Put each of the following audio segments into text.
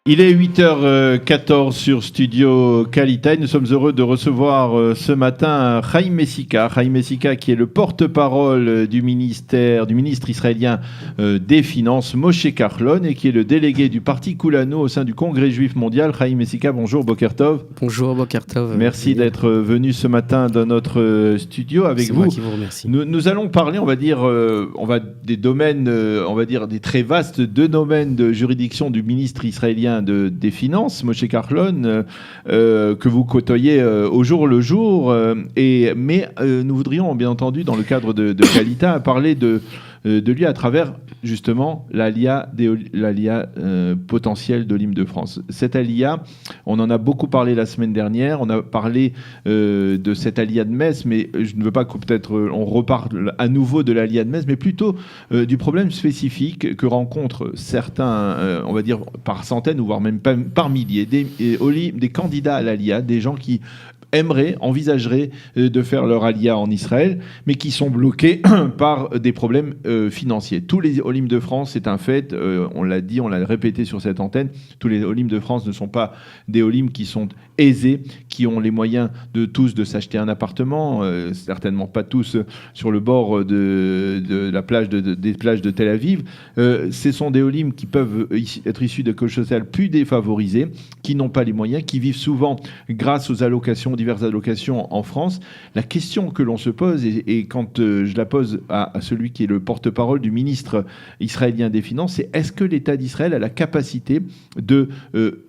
Il est 8h14 sur Studio Qualité. Nous sommes heureux de recevoir ce matin Chaim Messika. Chaim Messika qui est le porte-parole du ministre israélien des Finances, Moshe Kahlon, et qui est le délégué du parti Kulanu au sein du Congrès juif mondial. Chaim Messika, bonjour, Boker Tov. Bonjour, Boker Tov. Merci d'être venu ce matin dans notre studio avec vous. C'est moi qui vous remercie. Nous allons parler, des domaines, des très vastes deux domaines de juridiction du ministre israélien des Finances, Moshe Kahlon, que vous côtoyez au jour le jour. Mais nous voudrions, bien entendu, dans le cadre de Kalita, parler de lui à travers, justement, l'ALIA potentielle de l'Île-de-France. Cette ALIA, on en a beaucoup parlé la semaine dernière. On a parlé de cette ALIA de Metz, mais je ne veux pas que peut-être on reparle à nouveau de l'ALIA de Metz, mais plutôt du problème spécifique que rencontrent certains, par centaines, ou voire même par milliers, des candidats à l'ALIA, des gens qui envisageraient de faire leur alia en Israël, mais qui sont bloqués par des problèmes financiers. Tous les Olim de France, c'est un fait, on l'a dit, on l'a répété sur cette antenne, tous les Olim de France ne sont pas des Olim qui sont aisés, qui ont les moyens de s'acheter un appartement, certainement pas tous sur le bord de la plage des plages de Tel Aviv. Ce sont des Olim qui peuvent être issus de couches sociales plus défavorisées, qui n'ont pas les moyens, qui vivent souvent grâce aux diverses allocations en France. La question que l'on se pose, et quand je la pose à celui qui est le porte-parole du ministre israélien des Finances, c'est est-ce que l'État d'Israël a la capacité de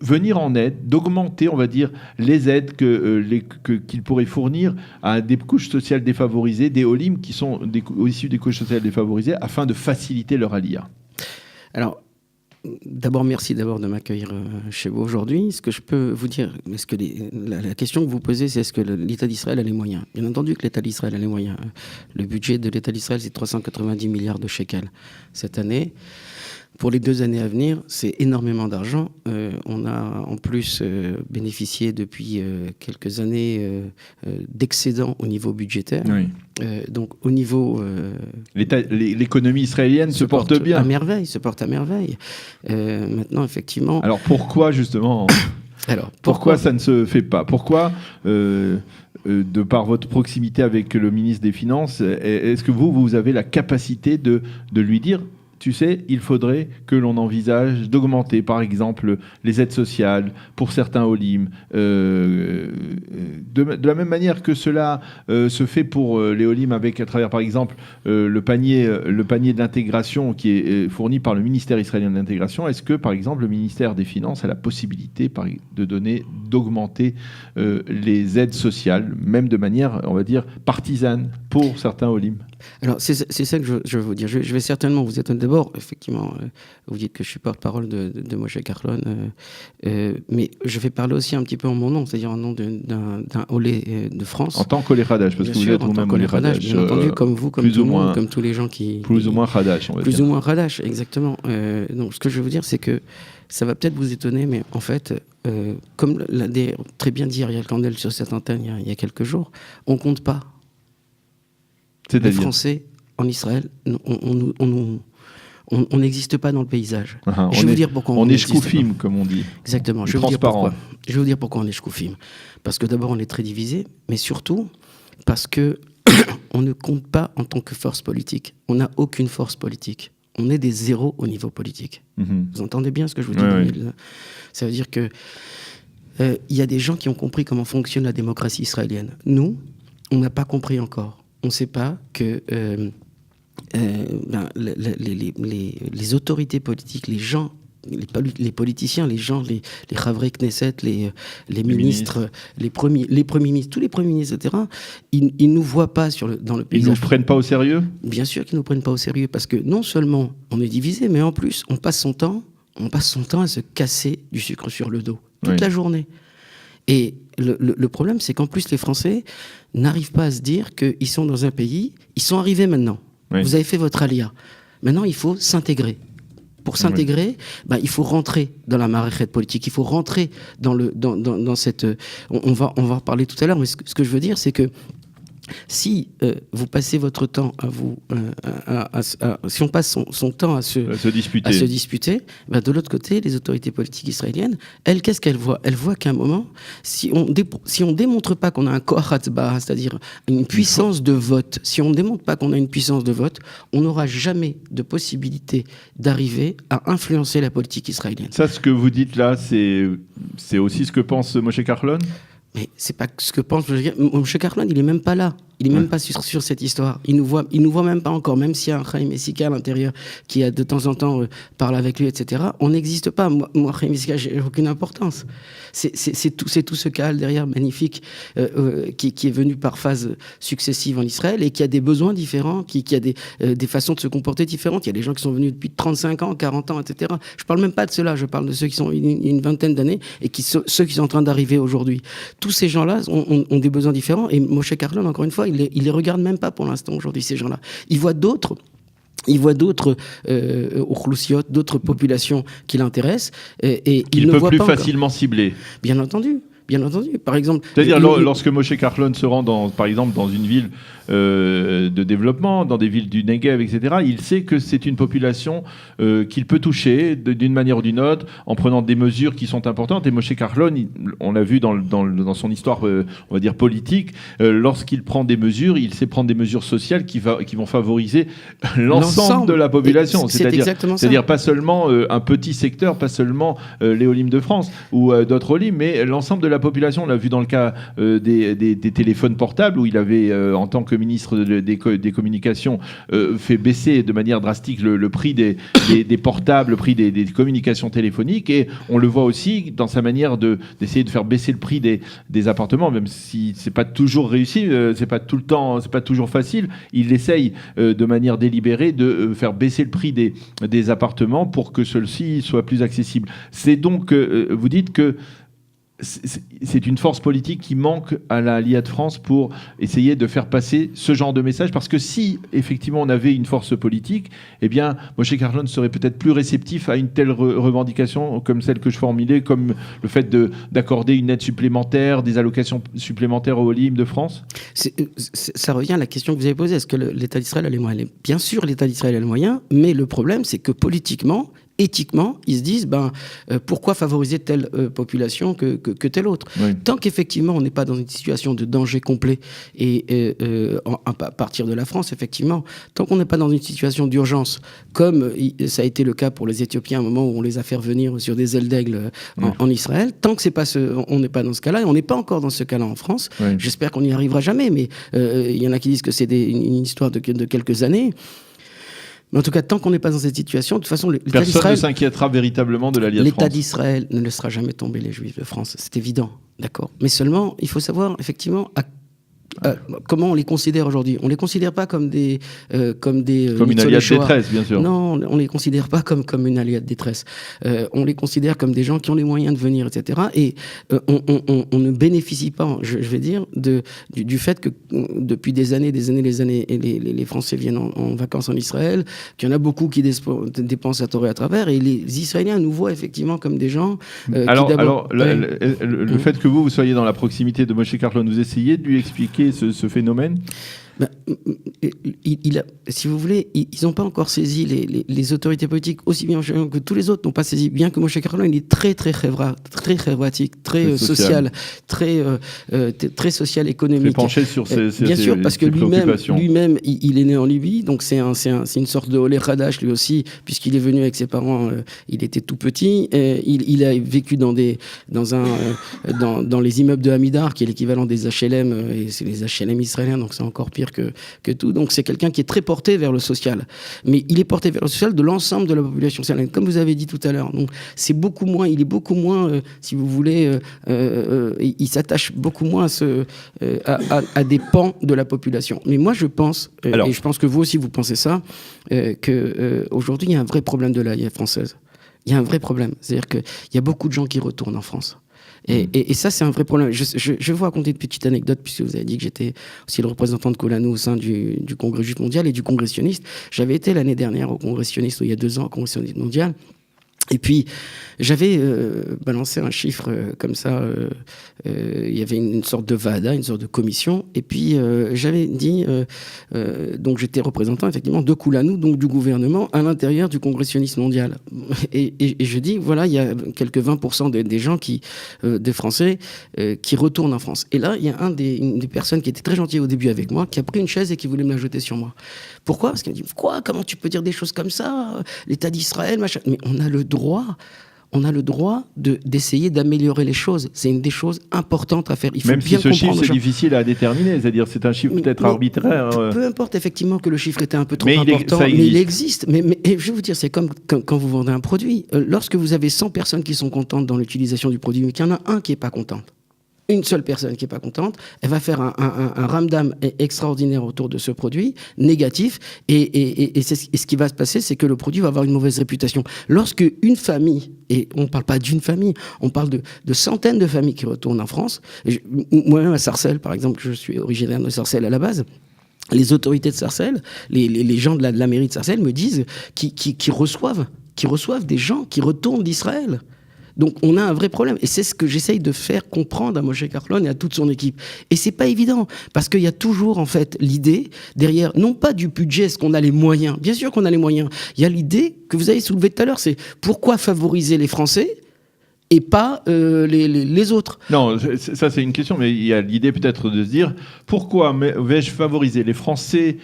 venir en aide, d'augmenter, on va dire, les aides qu'il pourrait fournir à des couches sociales défavorisées, des Olim qui sont issus des couches sociales défavorisées, afin de faciliter leur alia? Alors, d'abord, merci de m'accueillir chez vous aujourd'hui. Ce que je peux vous dire, la question que vous posez, c'est est-ce que l'État d'Israël a les moyens? Bien entendu que l'État d'Israël a les moyens. Le budget de l'État d'Israël, c'est 390 milliards de shekels cette année. Pour les 2 années à venir, c'est énormément d'argent. On a en plus bénéficié depuis quelques années d'excédents au niveau budgétaire. Oui. Donc au niveau... l'économie israélienne se porte bien. Se porte à merveille. Maintenant, effectivement... Alors pourquoi justement pourquoi ça ne se fait pas? Pourquoi de par votre proximité avec le ministre des Finances, est-ce que vous avez la capacité de lui dire: tu sais, il faudrait que l'on envisage d'augmenter, par exemple, les aides sociales pour certains Olim, de la même manière que cela se fait pour les Olim à travers, par exemple, le panier de l'intégration qui est fourni par le ministère israélien de l'intégration. Est-ce que, par exemple, le ministère des Finances a la possibilité d'augmenter les aides sociales, même de manière, on va dire, partisane pour certains Olim? Alors, c'est ça que je veux vous dire. Je vais certainement vous étonner. D'abord, effectivement, vous dites que je suis porte-parole de Moshe Kahlon, mais je vais parler aussi un petit peu en mon nom, c'est-à-dire en nom d'un Olé de France. En tant qu'Olé Hadash, parce que vous êtes vous-même Olé Hadash. Bien entendu, comme vous, comme tout le monde, comme tous les gens qui... Plus ou moins Hadash, on va dire. Plus ou moins Hadash, exactement. Donc, ce que je veux vous dire, c'est que ça va peut-être vous étonner, mais en fait, comme l'a très bien dit Ariel Kandel sur cette antenne il y a quelques jours, on ne compte pas. Les Français en Israël, on n'existe pas dans le paysage. Je vais vous dire pourquoi on est shkoufim, comme on dit. Exactement. Je vais vous dire pourquoi. Je vais vous dire pourquoi on est shkoufim. Parce que d'abord, on est très divisé, mais surtout parce que on ne compte pas en tant que force politique. On n'a aucune force politique. On est des zéros au niveau politique. Vous entendez bien ce que je vous dis? Oui. Ça veut dire que y a des gens qui ont compris comment fonctionne la démocratie israélienne. Nous, on n'a pas compris encore. On ne sait pas que les autorités politiques, les gens, les politiciens, les gens, les Chavrei Knesset, les ministres, les premiers ministres, tous les premiers ministres, etc., ils ne nous voient pas dans le paysage. Ils ne nous prennent pas au sérieux? Bien sûr qu'ils ne nous prennent pas au sérieux, parce que non seulement on est divisé, mais en plus, on passe son temps à se casser du sucre sur le dos, toute la journée. Et le problème, c'est qu'en plus, les Français n'arrivent pas à se dire qu'ils sont dans un pays, ils sont arrivés maintenant. Oui. Vous avez fait votre alia. Maintenant, il faut s'intégrer. Pour s'intégrer, il faut rentrer dans la marée politique, il faut rentrer dans cette... On va en parler tout à l'heure, mais ce que je veux dire, c'est que Si vous passez votre temps à vous, si on passe son temps à se disputer, ben de l'autre côté, les autorités politiques israéliennes, elles, qu'est-ce qu'elles voient? Elles voient qu'à un moment, si on démontre pas qu'on a un koach hatzbah, c'est-à-dire une puissance de vote, si on ne démontre pas qu'on a une puissance de vote, on n'aura jamais de possibilité d'arriver à influencer la politique israélienne. Ça, ce que vous dites là, c'est aussi ce que pense Moshe Carlon? Mais c'est pas ce que pense Moshe Carlon, il est même pas là. Il n'est même pas sur cette histoire. Il nous voit même pas encore, même s'il y a un Chaim Messika à l'intérieur qui a de temps en temps parle avec lui, etc. On n'existe pas. Moi, Chaim Messika, j'ai aucune importance. C'est tout ce Kahal derrière magnifique qui est venu par phases successives en Israël et qui a des besoins différents, qui a des façons de se comporter différentes. Il y a des gens qui sont venus depuis 35 ans, 40 ans, etc. Je parle même pas de ceux-là. Je parle de ceux qui sont une vingtaine d'années et ceux qui sont en train d'arriver aujourd'hui. Tous ces gens-là ont des besoins différents. Et Moshe Carlon, encore une fois, il les regarde même pas pour l'instant aujourd'hui, ces gens-là. Il voit d'autres d'autres populations qui l'intéressent et qu'il peut plus facilement cibler. Bien entendu. Par exemple, c'est-à-dire lorsque Moshe Carlon se rend par exemple dans une ville de développement, dans des villes du Negev, etc., il sait que c'est une population qu'il peut toucher d'une manière ou d'une autre en prenant des mesures qui sont importantes. Et Moshe Carlon, on l'a vu dans son histoire, on va dire politique, lorsqu'il prend des mesures, il sait prendre des mesures sociales qui vont favoriser l'ensemble de la population. C'est-à-dire pas seulement un petit secteur, pas seulement les Olim de France ou d'autres Olim, mais l'ensemble de la population. On l'a vu dans le cas des téléphones portables où il avait, en tant que ministre des Communications, fait baisser de manière drastique le prix des portables, le prix des communications téléphoniques. Et on le voit aussi dans sa manière d'essayer de faire baisser le prix des appartements, même si c'est pas toujours réussi, c'est pas tout le temps, c'est pas toujours facile. Il essaye de manière délibérée de faire baisser le prix des appartements pour que ceux-ci soient plus accessibles. C'est donc, vous dites que c'est une force politique qui manque à la LIA de France pour essayer de faire passer ce genre de message, parce que si effectivement on avait une force politique, eh bien Moshe Carlon serait peut-être plus réceptif à une telle revendication comme celle que je formulais, comme le fait d'accorder une aide supplémentaire, des allocations supplémentaires aux Olim de France. Ça revient à la question que vous avez posée, est-ce que l'État d'Israël a les moyens? Bien sûr, l'État d'Israël a les moyens, mais le problème c'est que politiquement, éthiquement, ils se disent pourquoi favoriser telle population que telle autre. Oui. Tant qu'effectivement on n'est pas dans une situation de danger complet et à partir de la France, effectivement, tant qu'on n'est pas dans une situation d'urgence, comme ça a été le cas pour les Éthiopiens à un moment où on les a fait revenir sur des ailes d'aigle en Israël, tant que on n'est pas dans ce cas-là, et on n'est pas encore dans ce cas-là en France, j'espère qu'on n'y arrivera jamais, mais il y en a qui disent que c'est une histoire de quelques années. Mais en tout cas, tant qu'on n'est pas dans cette situation, de toute façon, l'État d'Israël... Personne ne s'inquiétera véritablement de l'Alliance de France. L'État d'Israël ne laissera jamais tomber les Juifs de France, c'est évident, d'accord. Mais seulement, il faut savoir, effectivement, comment on les considère aujourd'hui. On les considère pas comme des comme une alliée de détresse, bien sûr. Non, on les considère pas comme une alliée de détresse. On les considère comme des gens qui ont les moyens de venir, etc. Et on ne bénéficie pas, je vais dire, du fait que depuis des années, les Français viennent en vacances en Israël, qu'il y en a beaucoup qui dépensent à tort et à travers, et les Israéliens nous voient effectivement comme des gens. Le fait que vous soyez dans la proximité de Moshe Carlon, vous essayez de lui expliquer ce phénomène? Si vous voulez, ils n'ont pas encore saisi, les autorités politiques, aussi bien que tous les autres n'ont pas saisi, bien que Moshe Carlon, il est très chevratique, très social, très social, économique. Très penché sur ses bien sûr, parce que lui-même, il est né en Libye, donc c'est une sorte de Olé Khadash lui aussi, puisqu'il est venu avec ses parents, il était tout petit, il a vécu dans les immeubles de Hamidar, qui est l'équivalent des HLM, et c'est les HLM israéliens, donc c'est encore pire que tout. Donc c'est quelqu'un qui est très porté vers le social. Mais il est porté vers le social de l'ensemble de la population israélienne, comme vous avez dit tout à l'heure. Donc il est beaucoup moins, si vous voulez, il s'attache beaucoup moins à des pans de la population. Mais moi je pense, et je pense que vous aussi vous pensez ça, qu'aujourd'hui il y a un vrai problème de l'alliance française. Il y a un vrai problème. C'est-à-dire qu'il y a beaucoup de gens qui retournent en France. Et ça, c'est un vrai problème. Je vais vous raconter une petite anecdote, puisque vous avez dit que j'étais aussi le représentant de Colano au sein du Congrès juif mondial et du Congrès sioniste. J'avais été l'année dernière au Congrès sioniste, il y a 2 ans, au Congrès sioniste mondial. Et puis, j'avais balancé un chiffre comme ça. Il y avait une sorte de VADA, une sorte de commission. Et puis, j'avais dit... donc, j'étais représentant, effectivement, de Koulanou, donc du gouvernement, à l'intérieur du congressionniste mondial. Et je dis, voilà, il y a quelques 20% des gens, des Français, qui retournent en France. Et là, il y a une des personnes qui était très gentille au début avec moi, qui a pris une chaise et qui voulait me la jeter sur moi. Pourquoi ? Parce qu'elle me dit, quoi ? Comment tu peux dire des choses comme ça ? L'État d'Israël, machin. Mais on a le droit d'essayer d'améliorer les choses. C'est une des choses importantes à faire. Il faut même bien si ce chiffre, c'est comprendre difficile à déterminer. C'est-à-dire, c'est un chiffre peut-être arbitraire. Peu importe, effectivement, que le chiffre était un peu trop Mais important, ça mais il existe. Mais je vais vous dire, c'est comme quand vous vendez un produit. Lorsque vous avez 100 personnes qui sont contentes dans l'utilisation du produit, mais qu'il y en a un qui n'est pas content, une seule personne qui n'est pas contente, elle va faire un ramdam extraordinaire autour de ce produit, négatif, et ce qui va se passer, c'est que le produit va avoir une mauvaise réputation. Lorsque une famille, et on ne parle pas d'une famille, on parle de centaines de familles qui retournent en France, moi-même à Sarcelles, par exemple, je suis originaire de Sarcelles à la base, les autorités de Sarcelles, les gens de la mairie de Sarcelles me disent qu'ils reçoivent des gens qui retournent d'Israël. Donc on a un vrai problème, et c'est ce que j'essaye de faire comprendre à Moshe Carlon et à toute son équipe. Et c'est pas évident, parce qu'il y a toujours en fait l'idée derrière, non pas du budget, est-ce qu'on a les moyens ? Bien sûr qu'on a les moyens. Il y a l'idée que vous avez soulevée tout à l'heure, c'est pourquoi favoriser les Français et pas les autres. Non, ça c'est une question, mais il y a l'idée peut-être de se dire, pourquoi vais-je favoriser les Français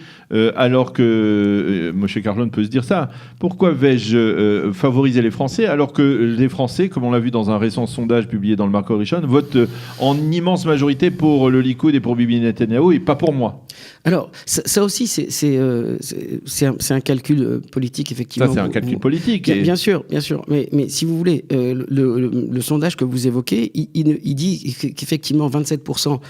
alors que, Moshe Carlon peut se dire ça, pourquoi vais-je favoriser les Français alors que les Français, comme on l'a vu dans un récent sondage publié dans le Marco Rishon, votent en immense majorité pour le Likoud et pour Bibi Netanyahu et pas pour moi. Alors, ça aussi, c'est un calcul politique, effectivement. Ça, c'est un calcul politique. Bien sûr. Mais si vous voulez, le sondage que vous évoquez, il dit qu'effectivement, 27%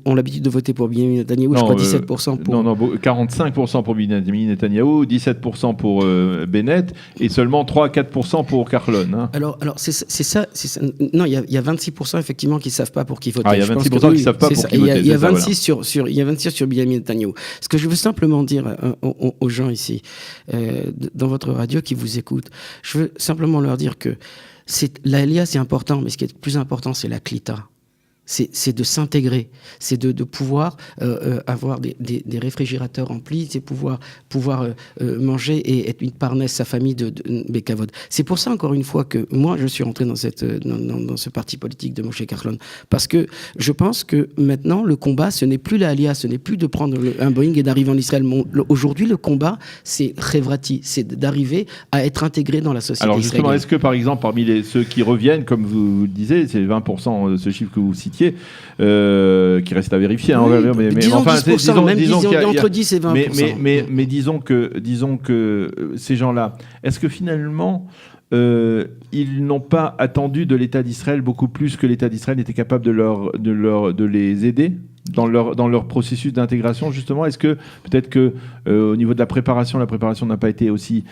ont l'habitude de voter pour Benjamin Netanyahou, je crois 17% pour... Non, 45% pour Benjamin Netanyahou, 17% pour Bennett, et seulement 3-4% pour Carlon. Hein. Alors c'est ça. Non, il y a 26% effectivement qui ne savent pas pour qui voter. Il y a 26% qui ne savent pas pour qui voter. Il y a 26 il y a 26 sur Benjamin Netanyahou. Ce que je veux simplement dire aux gens ici, dans votre radio qui vous écoutent, je veux simplement leur dire que l'Aliyah, c'est important, mais ce qui est le plus important, c'est la Klita. C'est de s'intégrer, c'est de pouvoir avoir des réfrigérateurs remplis, c'est pouvoir manger et être une parnasse sa famille de Bekavod. C'est pour ça, encore une fois, que moi, je suis rentré dans ce parti politique de Moshe Carlon. Parce que je pense que maintenant, le combat, ce n'est plus la Aliyah, ce n'est plus de prendre un Boeing et d'arriver en Israël. Aujourd'hui, le combat, c'est Chevrati, c'est d'arriver à être intégré dans la société israélienne. Alors justement, est-ce que, par exemple, parmi ceux qui reviennent, comme vous le disiez, c'est 20% ce chiffre que vous citiez, qui reste à vérifier. Oui, mais disons enfin, 10%, disons entre 10 et 20%. Mais disons que ces gens-là, est-ce que finalement, ils n'ont pas attendu de l'État d'Israël beaucoup plus que l'État d'Israël était capable de les aider dans leur processus d'intégration, justement? Est-ce que peut-être que au niveau de la préparation n'a pas été aussi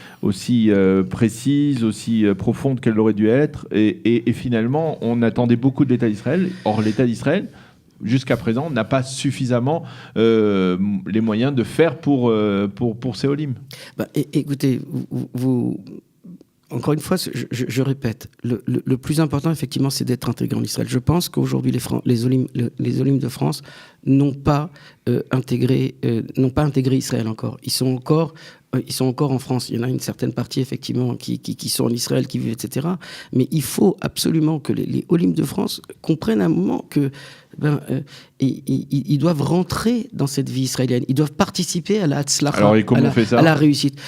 précise, aussi profonde qu'elle aurait dû être, et finalement on attendait beaucoup de l'État d'Israël. Or l'État d'Israël, jusqu'à présent, n'a pas suffisamment les moyens de faire pour ces Olim. Écoutez, vous encore une fois, je répète, le plus important, effectivement, c'est d'être intégré en Israël. Je pense qu'aujourd'hui, les Olim de France n'ont pas intégré Israël encore. Ils sont encore en France. Il y en a une certaine partie, effectivement, qui sont en Israël, qui vivent, etc. Mais il faut absolument que les Olim de France comprennent à un moment que ils doivent rentrer dans cette vie israélienne. Ils doivent participer à la hatzlacha, Alors, et comment on fait ça ? à la réussite.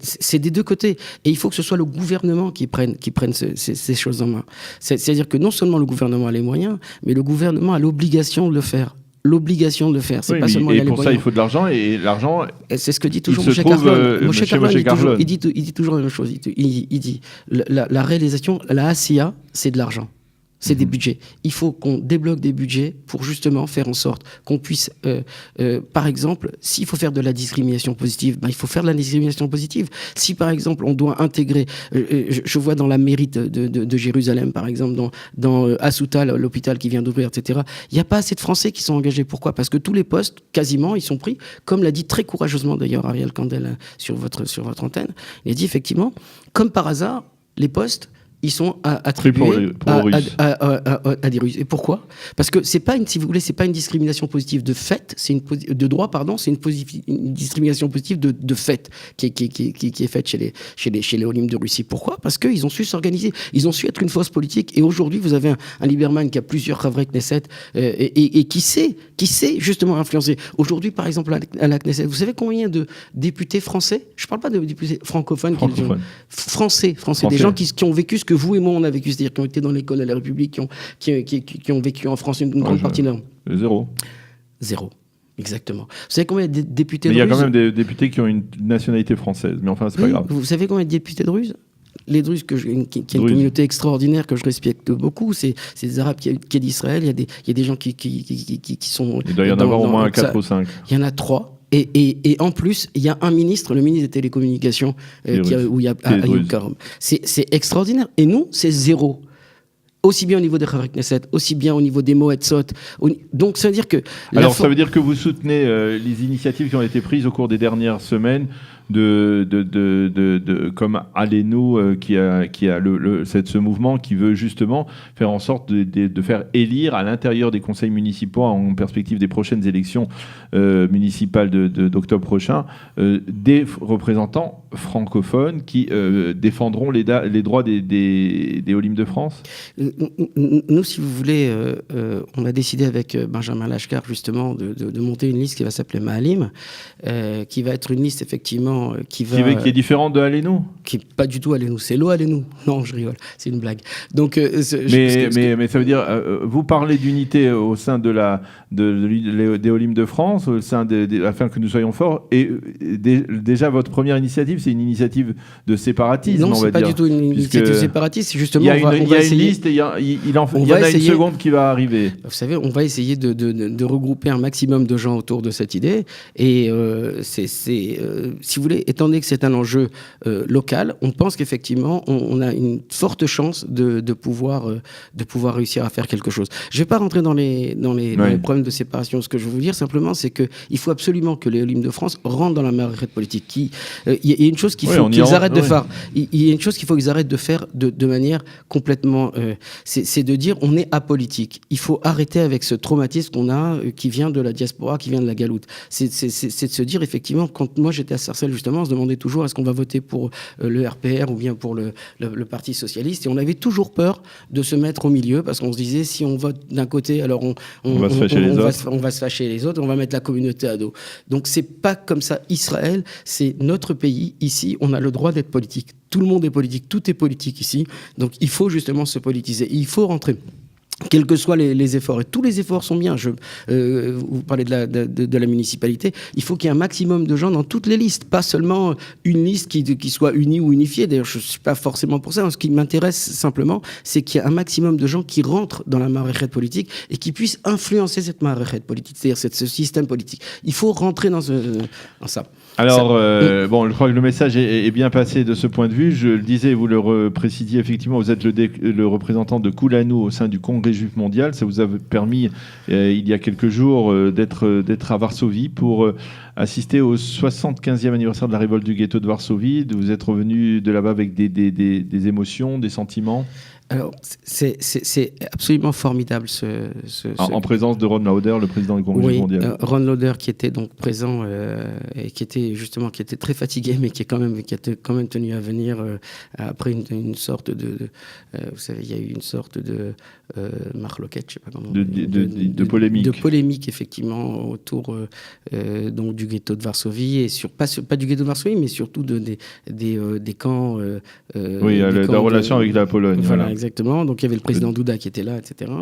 C'est des deux côtés. Et il faut que ce soit le gouvernement qui prenne ces choses en main. C'est-à-dire que non seulement le gouvernement a les moyens, mais le gouvernement a l'obligation de le faire. C'est pas seulement et pour ça, il faut de l'argent, et l'argent. C'est ce que dit toujours Moshe Carlon. Moshe Carlon, il dit toujours la même chose. Il dit la réalisation, la ASIA, c'est de l'argent. C'est des budgets. Il faut qu'on débloque des budgets pour justement faire en sorte qu'on puisse, par exemple, s'il faut faire de la discrimination positive, il faut faire de la discrimination positive. Si par exemple on doit intégrer, je vois dans la mairie de Jérusalem, par exemple, dans Asuta, l'hôpital qui vient d'ouvrir, etc., il n'y a pas assez de Français qui sont engagés. Pourquoi ? Parce que tous les postes, quasiment, ils sont pris, comme l'a dit très courageusement d'ailleurs Ariel Kandel sur votre antenne. Il a dit effectivement, comme par hasard, les postes, ils sont attribués à des Russes. Et pourquoi ? Parce que c'est pas si vous voulez, c'est pas une discrimination positive de fait, de droit, pardon, c'est une discrimination positive de fait qui est faite chez les Olim de Russie. Pourquoi ? Parce qu'ils ont su s'organiser, ils ont su être une force politique. Et aujourd'hui, vous avez un Lieberman qui a plusieurs Chavrei Knesset et qui sait justement influencer. Aujourd'hui, par exemple, à la Knesset, vous savez combien de députés français ? Je parle pas de députés francophones. Français, des gens qui ont vécu ce que vous et moi on a vécu, c'est-à-dire qui ont été dans l'école à la République, qui ont vécu en France une grande partie de leur... Zéro. Exactement. Vous savez combien de députés druzes ? Il y a quand même des députés qui ont une nationalité française, mais enfin c'est pas grave. Vous savez combien de députés druzes ? Les Druzes, qui est une communauté extraordinaire que je respecte beaucoup, c'est des Arabes qui est d'Israël. Il y a des gens qui sont... Il doit y en avoir au moins 4 ou 5. Il y en a 3. Et en plus, il y a un ministre, le ministre des Télécommunications, où il y a Ayub Karom. C'est extraordinaire. Et nous, c'est zéro. Aussi bien au niveau des Chavrei Knesset, aussi bien au niveau des Moetzot. Donc ça veut dire que... ça veut dire que vous soutenez les initiatives qui ont été prises au cours des dernières semaines comme Alenu qui a ce mouvement qui veut justement faire en sorte de faire élire à l'intérieur des conseils municipaux en perspective des prochaines élections municipales d'octobre prochain des représentants francophones qui défendront les droits des Olim de France. Nous, si vous voulez, on a décidé avec Benjamin Lashkar justement de monter une liste qui va s'appeler Mahalim, qui va être une liste effectivement qui est différente de Alenu ? Qui n'est pas du tout Alenu, c'est l'eau Alenu. Non, je rigole, c'est une blague. Donc, mais ça veut dire, vous parlez d'unité au sein des Olim de France, au sein afin que nous soyons forts, et déjà votre première initiative, c'est une initiative de séparatisme, on va dire. Non, c'est pas du tout une initiative séparatiste, c'est justement... Il y a une liste et il y en a une seconde qui va arriver. Vous savez, on va essayer de regrouper un maximum de gens autour de cette idée, et si vous voulez, étant donné que c'est un enjeu local, on pense qu'effectivement, on a une forte chance de pouvoir réussir à faire quelque chose. Je ne vais pas rentrer dans les problèmes de séparation. Ce que je veux vous dire simplement, c'est qu'il faut absolument que les Olim de France rentrent dans la marée politique. Il y a une chose qu'il faut qu'ils arrêtent de faire. Il y a une chose qu'il faut qu'ils arrêtent de faire de manière complètement... c'est de dire on est apolitique. Il faut arrêter avec ce traumatisme qu'on a qui vient de la diaspora, qui vient de la galoute. C'est de se dire effectivement, quand moi j'étais à Sarcelles justement, on se demandait toujours est-ce qu'on va voter pour le RPR ou bien pour le Parti Socialiste, et on avait toujours peur de se mettre au milieu parce qu'on se disait si on vote d'un côté, alors on va se fâcher les autres, on va mettre la communauté à dos. Donc c'est pas comme ça. Israël, c'est notre pays. Ici, on a le droit d'être politique. Tout le monde est politique, tout est politique ici. Donc il faut justement se politiser. Il faut rentrer. Quels que soient les efforts, et tous les efforts sont bien. Vous parlez de la municipalité, il faut qu'il y ait un maximum de gens dans toutes les listes, pas seulement une liste qui soit unie ou unifiée. D'ailleurs, je ne suis pas forcément pour ça. Ce qui m'intéresse simplement, c'est qu'il y ait un maximum de gens qui rentrent dans la marée politique et qui puissent influencer cette marée politique, c'est-à-dire ce système politique. Il faut rentrer dans ça. Alors, je crois que le message est bien passé de ce point de vue. Je le disais, vous le précisiez, effectivement, vous êtes le représentant de Kulanu au sein du Congrès juif mondial. Ça vous a permis, il y a quelques jours, d'être à Varsovie pour assister au 75e anniversaire de la révolte du ghetto de Varsovie. Vous êtes revenu de là-bas avec des émotions, des sentiments. Alors, c'est absolument formidable en présence de Ron Lauder, le président du Congrès juif mondial. Ron Lauder qui était donc présent et qui était très fatigué, mais qui a quand même tenu à venir après une sorte de vous savez, il y a eu une sorte de marloquette, je sais pas comment de polémique. De polémique effectivement autour donc du ghetto de Varsovie et pas du ghetto de Varsovie, mais surtout des camps. La relation avec la Pologne. Voilà. exactement. Donc, il y avait le président Douda qui était là, etc.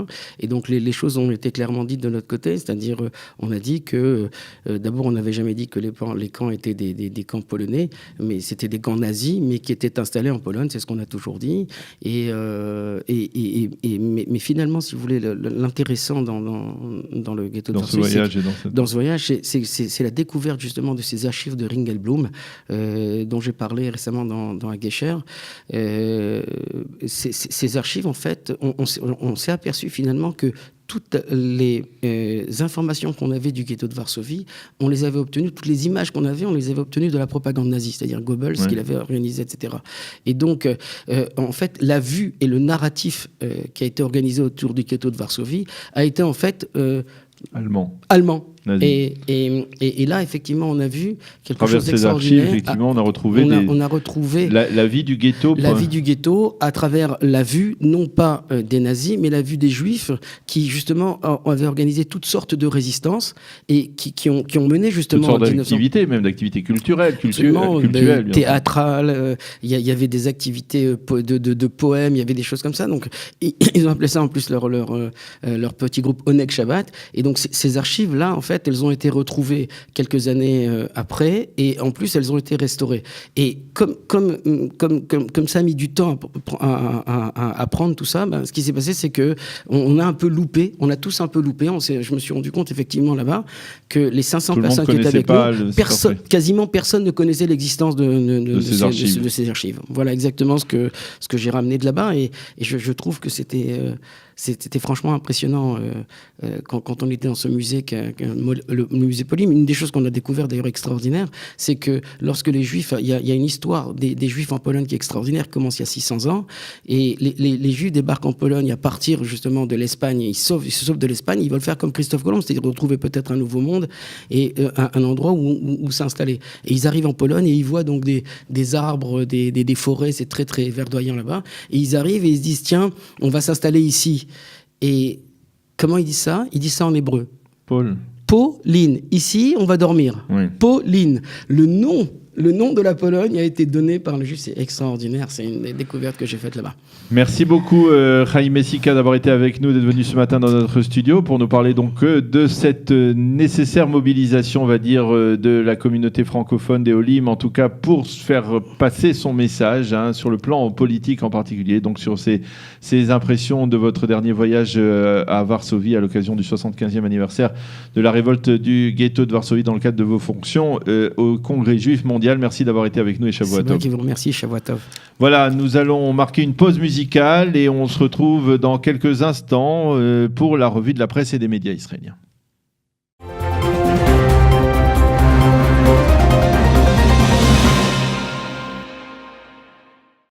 Et donc, les choses ont été clairement dites de notre côté. C'est-à-dire, on a dit que, d'abord, on n'avait jamais dit que les camps étaient des camps polonais, mais c'était des camps nazis, mais qui étaient installés en Pologne. C'est ce qu'on a toujours dit. Mais finalement, si vous voulez, l'intéressant dans le ghetto de Varsovie, dans ce voyage, c'est la découverte justement de ces archives de Ringelblum, dont j'ai parlé récemment dans Aguesher. Ces archives, en fait, on s'est aperçu finalement que toutes les informations qu'on avait du ghetto de Varsovie, on les avait obtenues, toutes les images qu'on avait, on les avait obtenues de la propagande nazie, c'est-à-dire Goebbels, ce qu'il avait organisé, etc. Et donc, en fait, la vue et le narratif qui a été organisé autour du ghetto de Varsovie a été en fait allemand. Et là, effectivement, on a vu quelque chose d'extraordinaire. Effectivement, on a retrouvé la vie du ghetto. La vie du ghetto à travers la vue, non pas des nazis, mais la vue des juifs qui, justement, avaient organisé toutes sortes de résistances et qui ont mené, justement... Toutes sortes d'activités, même d'activités culturelles, théâtrales. Il y avait des activités de poèmes, il y avait des choses comme ça. Donc, ils ont appelé ça, en plus, leur petit groupe Oneg Shabbat. Et donc, ces archives-là, en fait, elles ont été retrouvées quelques années après, et en plus, elles ont été restaurées. Et comme ça a mis du temps à prendre tout ça, ce qui s'est passé, c'est que on a un peu loupé, on a tous un peu loupé. Je me suis rendu compte, effectivement, là-bas, que les 500 personnes qui étaient avec nous, quasiment personne ne connaissait l'existence de ces archives. Voilà exactement ce que j'ai ramené de là-bas, et je trouve que c'était franchement impressionnant quand on était dans ce musée, le musée Polim. Une des choses qu'on a découvert d'ailleurs extraordinaire, c'est que lorsque les Juifs, il y a une histoire des Juifs en Pologne qui est extraordinaire, qui commence il y a 600 ans, et les Juifs débarquent en Pologne à partir justement de l'Espagne, ils se sauvent de l'Espagne, ils veulent faire comme Christophe Colomb, c'est-à-dire retrouver peut-être un nouveau monde et un endroit où s'installer. Et ils arrivent en Pologne et ils voient donc des arbres, des forêts, c'est très très verdoyant là-bas, et ils arrivent et ils se disent, tiens, on va s'installer ici. Et comment il dit ça ? Il dit ça en hébreu. Pauline. Ici, on va dormir. Oui. Pauline. Le nom de la Pologne a été donné par le juif. C'est extraordinaire. C'est une des découvertes que j'ai faites là-bas. Merci beaucoup, Chaim Sika, d'avoir été avec nous, d'être venu ce matin dans notre studio pour nous parler donc de cette nécessaire mobilisation, on va dire, de la communauté francophone des Olim, en tout cas pour faire passer son message, sur le plan politique en particulier, donc sur ces impressions de votre dernier voyage à Varsovie à l'occasion du 75e anniversaire de la révolte du ghetto de Varsovie dans le cadre de vos fonctions au Congrès juif mondial. Merci d'avoir été avec nous et Shavua Tov. C'est moi qui vous remercie, Shavua Tov. Voilà, nous allons marquer une pause musicale et on se retrouve dans quelques instants pour la revue de la presse et des médias israéliens.